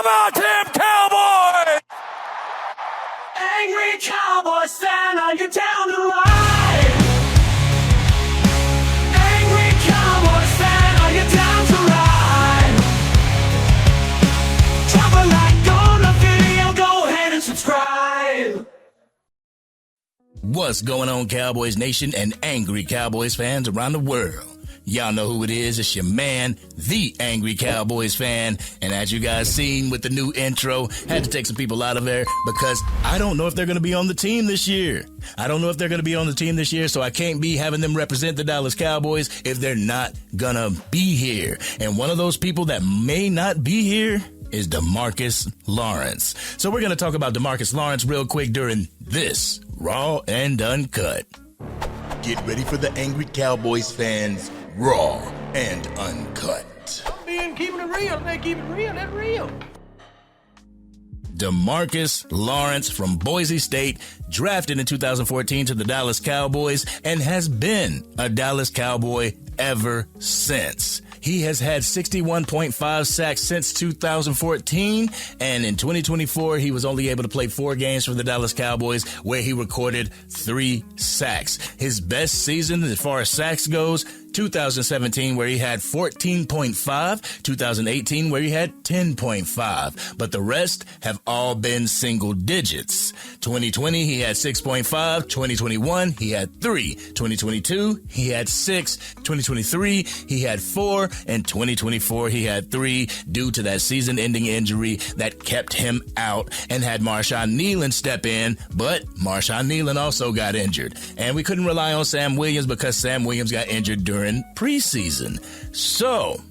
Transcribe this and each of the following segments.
about them Cowboys? Angry Cowboys fan, are you down to ride? Angry Cowboys fan, are you down to ride? Drop a like on the video, go ahead and subscribe. What's going on, Cowboys Nation and angry Cowboys fans around the world? Y'all know who it is. It's your man, the Angry Cowboys fan. And as you guys seen with the new intro, had to take some people out of there because I don't know if they're going to be on the team this year. So I can't be having them represent the Dallas Cowboys if they're not going to be here. And one of those people that may not be here is DeMarcus Lawrence. So we're going to talk about DeMarcus Lawrence real quick during this Raw and Uncut. Get ready for the Angry Cowboys fans, Raw and Uncut. I'm keeping it real. They keep it real. That's real. DeMarcus Lawrence from Boise State, drafted in 2014 to the Dallas Cowboys and has been a Dallas Cowboy ever since. He has had 61.5 sacks since 2014, and in 2024, he was only able to play 4 games for the Dallas Cowboys, where he recorded 3 sacks. His best season as far as sacks goes, 2017, where he had 14.5, 2018, where he had 10.5, but the rest have all been single digits. 2020, he had 6.5, 2021, he had 3, 2022, he had 6, 2023, he had 4, and 2024, he had 3 due to that season-ending injury that kept him out and had Marshawn Nealon step in, but Marshawn Nealon also got injured. And we couldn't rely on Sam Williams because Sam Williams got injured during preseason. So,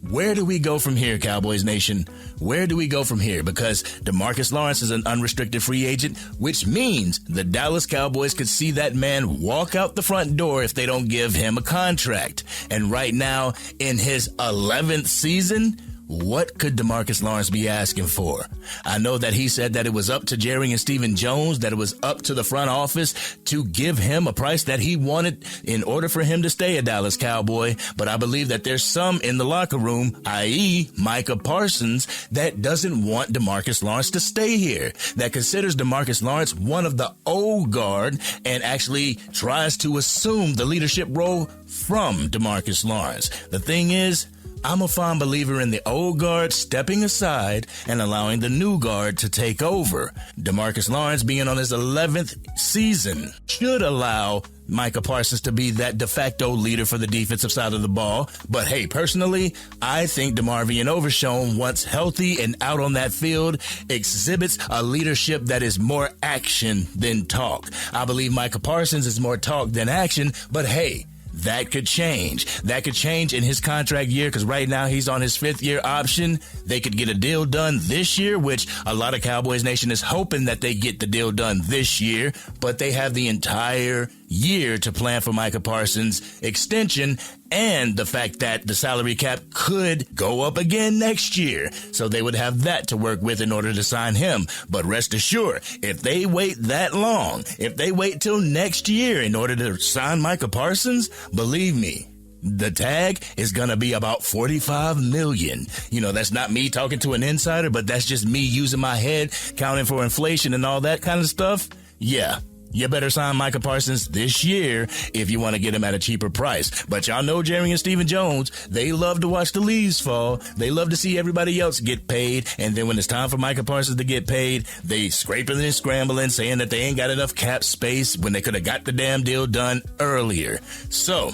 where do we go from here, Cowboys Nation? Where do we go from here? Because DeMarcus Lawrence is an unrestricted free agent, which means the Dallas Cowboys could see that man walk out the front door if they don't give him a contract. And right now, in his 11th season, what could DeMarcus Lawrence be asking for? I know that he said that it was up to Jerry and Stephen Jones, that it was up to the front office to give him a price that he wanted in order for him to stay a Dallas Cowboy. But I believe that there's some in the locker room, i.e. Micah Parsons, that doesn't want DeMarcus Lawrence to stay here, that considers DeMarcus Lawrence one of the old guard and actually tries to assume the leadership role from DeMarcus Lawrence. The thing is, I'm a fond believer in the old guard stepping aside and allowing the new guard to take over. DeMarcus Lawrence being on his 11th season should allow Micah Parsons to be that de facto leader for the defensive side of the ball. But hey, personally, I think DeMarvion Overshown, once healthy and out on that field, exhibits a leadership that is more action than talk. I believe Micah Parsons is more talk than action, but hey, that could change. That could change in his contract year because right now he's on his 5th year option. They could get a deal done this year, which a lot of Cowboys Nation is hoping that they get the deal done this year, but they have the entire year to plan for Micah Parsons' extension and the fact that the salary cap could go up again next year. So they would have that to work with in order to sign him. But rest assured, if they wait that long, if they wait till next year in order to sign Micah Parsons, believe me, the tag is going to be about $45 million. You know, that's not me talking to an insider, but that's just me using my head, counting for inflation and all that kind of stuff. Yeah. You better sign Micah Parsons this year if you want to get him at a cheaper price. But y'all know Jerry and Stephen Jones, they love to watch the leaves fall. They love to see everybody else get paid. And then when it's time for Micah Parsons to get paid, they scraping and scrambling, saying that they ain't got enough cap space when they could have got the damn deal done earlier. So,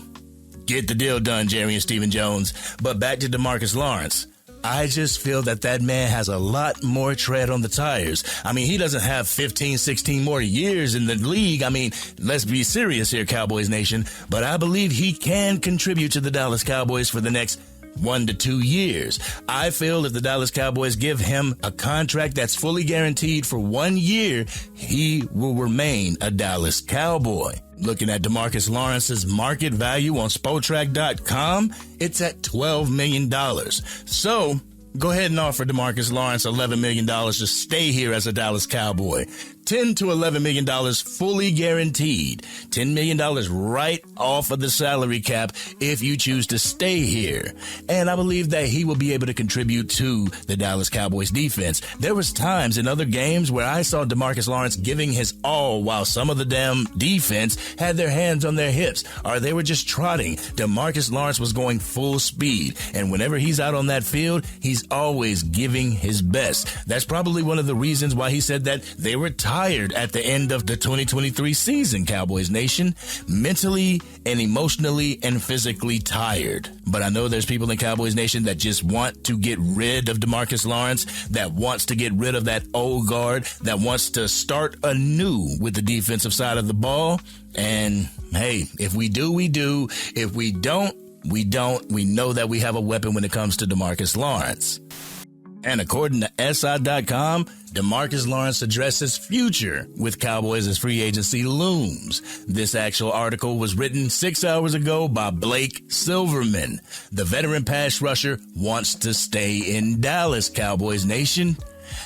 get the deal done, Jerry and Stephen Jones. But back to DeMarcus Lawrence. I just feel that man has a lot more tread on the tires. I mean, he doesn't have 15, 16 more years in the league. I mean, let's be serious here, Cowboys Nation. But I believe he can contribute to the Dallas Cowboys for the next 1 to 2 years. I feel if the Dallas Cowboys give him a contract that's fully guaranteed for 1 year, he will remain a Dallas Cowboy. Looking at DeMarcus Lawrence's market value on Spotrac.com, it's at $12 million. So, go ahead and offer DeMarcus Lawrence $11 million to stay here as a Dallas Cowboy. $10 to $11 million fully guaranteed. $10 million right off of the salary cap if you choose to stay here. And I believe that he will be able to contribute to the Dallas Cowboys defense. There was times in other games where I saw DeMarcus Lawrence giving his all while some of the damn defense had their hands on their hips or they were just trotting. DeMarcus Lawrence was going full speed. And whenever he's out on that field, he's always giving his best. That's probably one of the reasons why he said that they were tired at the end of the 2023 season, Cowboys Nation. Mentally and emotionally and physically tired. But I know there's people in Cowboys Nation that just want to get rid of DeMarcus Lawrence, that wants to get rid of that old guard, that wants to start anew with the defensive side of the ball. And hey, if we do, we do. If we don't, we don't. We know that we have a weapon when it comes to DeMarcus Lawrence. And according to SI.com, DeMarcus Lawrence addresses future with Cowboys as free agency looms. This actual article was written 6 hours ago by Blake Silverman. The veteran pass rusher wants to stay in Dallas, Cowboys Nation.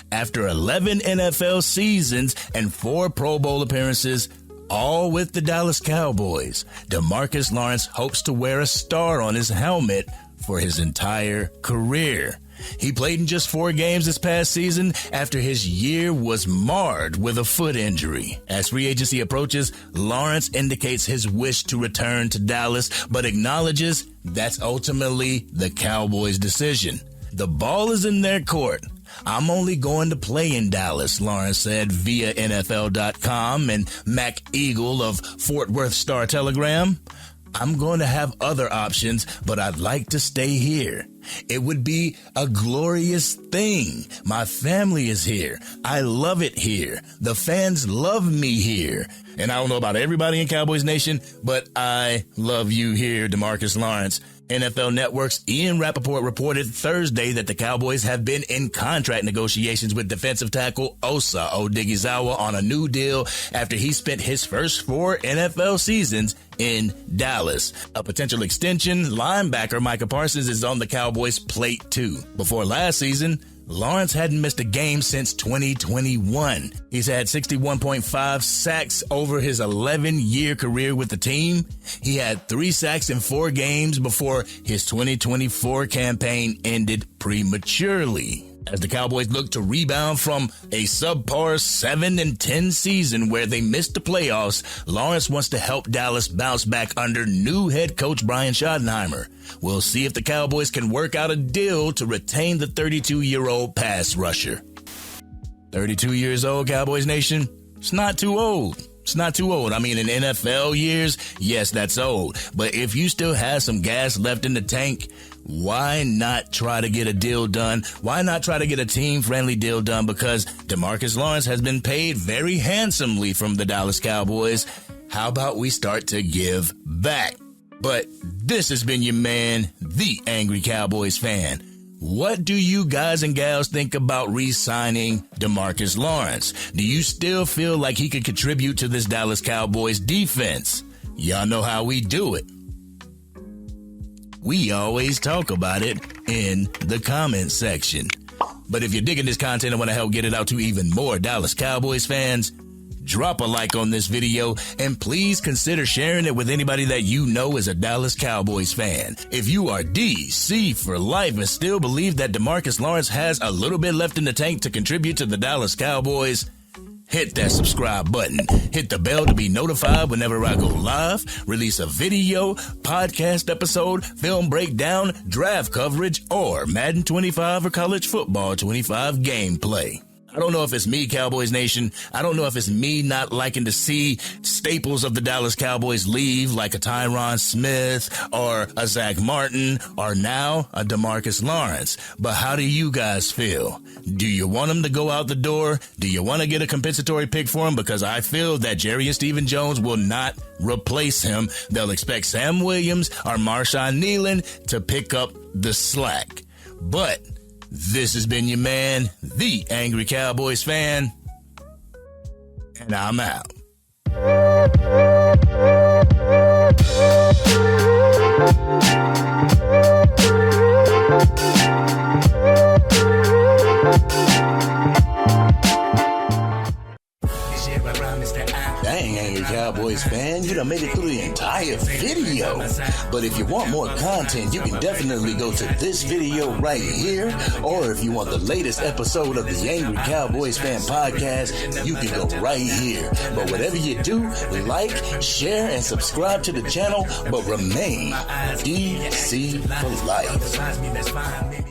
After 11 NFL seasons and 4 Pro Bowl appearances, all with the Dallas Cowboys, DeMarcus Lawrence hopes to wear a star on his helmet for his entire career. He played in just 4 games this past season after his year was marred with a foot injury. As free agency approaches, Lawrence indicates his wish to return to Dallas, but acknowledges that's ultimately the Cowboys' decision. The ball is in their court. I'm only going to play in Dallas, Lawrence said via NFL.com and Mac Eagle of Fort Worth Star-Telegram. I'm going to have other options, but I'd like to stay here. It would be a glorious thing. My family is here. I love it here. The fans love me here. And I don't know about everybody in Cowboys Nation, but I love you here, DeMarcus Lawrence. NFL Network's Ian Rappaport reported Thursday that the Cowboys have been in contract negotiations with defensive tackle Osa Odighizuwa on a new deal after he spent his first 4 NFL seasons in Dallas. A potential extension, linebacker Micah Parsons is on the Cowboys' plate too. Before last season, Lawrence hadn't missed a game since 2021. He's had 61.5 sacks over his 11-year career with the team. He had 3 sacks in 4 games before his 2024 campaign ended prematurely. As the Cowboys look to rebound from a subpar 7-10 season where they missed the playoffs, Lawrence wants to help Dallas bounce back under new head coach Brian Schottenheimer. We'll see if the Cowboys can work out a deal to retain the 32-year-old pass rusher. 32 years old, Cowboys Nation? It's not too old. It's not too old. I mean, in NFL years, yes, that's old. But if you still have some gas left in the tank, why not try to get a deal done? Why not try to get a team-friendly deal done? Because DeMarcus Lawrence has been paid very handsomely from the Dallas Cowboys. How about we start to give back? But this has been your man, the Angry Cowboys fan. What do you guys and gals think about re-signing DeMarcus Lawrence? Do you still feel like he could contribute to this Dallas Cowboys defense? Y'all know how we do it. We always talk about it in the comment section. But if you're digging this content and want to help get it out to even more Dallas Cowboys fans, drop a like on this video and please consider sharing it with anybody that you know is a Dallas Cowboys fan. If you are DC for life and still believe that DeMarcus Lawrence has a little bit left in the tank to contribute to the Dallas Cowboys, hit that subscribe button. Hit the bell to be notified whenever I go live, release a video, podcast episode, film breakdown, draft coverage, or Madden 25 or college football 25 gameplay. I don't know if it's me, Cowboys Nation. I don't know if it's me not liking to see staples of the Dallas Cowboys leave, like a Tyron Smith or a Zach Martin or now a DeMarcus Lawrence. But how do you guys feel? Do you want him to go out the door? Do you want to get a compensatory pick for him? Because I feel that Jerry and Stephen Jones will not replace him. They'll expect Sam Williams or Marshawn Nealon to pick up the slack. But this has been your man, the Angry Cowboys fan, and I'm out. done made it through the entire video. But if you want more content, you can definitely go to this video right here. Or if you want the latest episode of the Angry Cowboys Fan Podcast, you can go right here. But whatever you do, like, share, and subscribe to the channel, but remain DC for life.